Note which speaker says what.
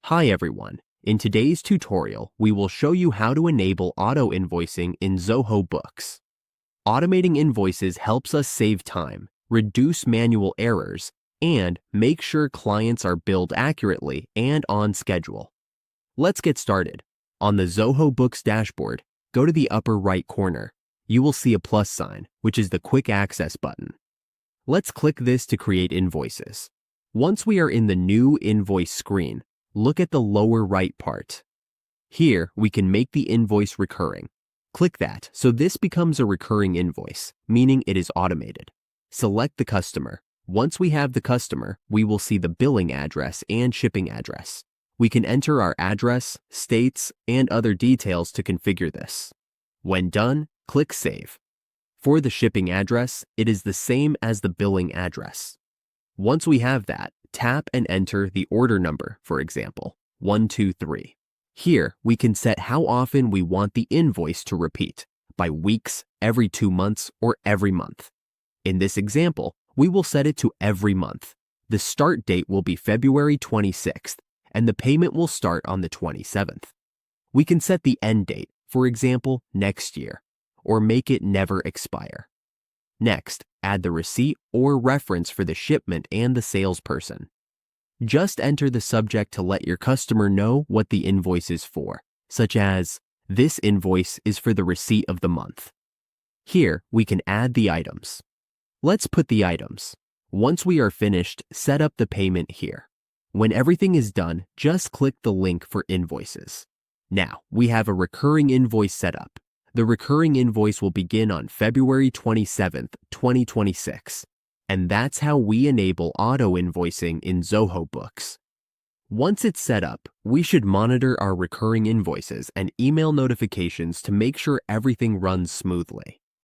Speaker 1: Hi everyone. In today's tutorial, we will show you how to enable auto-invoicing in Zoho Books. Automating invoices helps us save time, reduce manual errors, and make sure clients are billed accurately and on schedule. Let's get started. On the Zoho Books dashboard, go to the upper right corner. You will see a plus sign, which is the Quick Access button. Let's click this to create invoices. Once we are in the new invoice screen, look at the lower right part. Here, we can make the invoice recurring. Click that so this becomes a recurring invoice, meaning it is automated. Select the customer. Once we have the customer, we will see the billing address and shipping address. We can enter our address, states, and other details to configure this. When done, click Save. For the shipping address, it is the same as the billing address. Once we have that, tap and enter the order number, for example, 123. Here, we can set how often we want the invoice to repeat, by weeks, every 2 months, or every month. In this example, we will set it to every month. The start date will be February 26th, and the payment will start on the 27th. We can set the end date, for example, next year, or make it never expire. Next, add the receipt or reference for the shipment and the salesperson. Just enter the subject to let your customer know what the invoice is for, such as, "This invoice is for the receipt of the month." Here, we can add the items. Let's put the items. Once we are finished, set up the payment here. When everything is done, just click the link for invoices. Now, we have a recurring invoice set up. The recurring invoice will begin on February 27th, 2026. And that's how we enable auto-invoicing in Zoho Books. Once it's set up, we should monitor our recurring invoices and email notifications to make sure everything runs smoothly.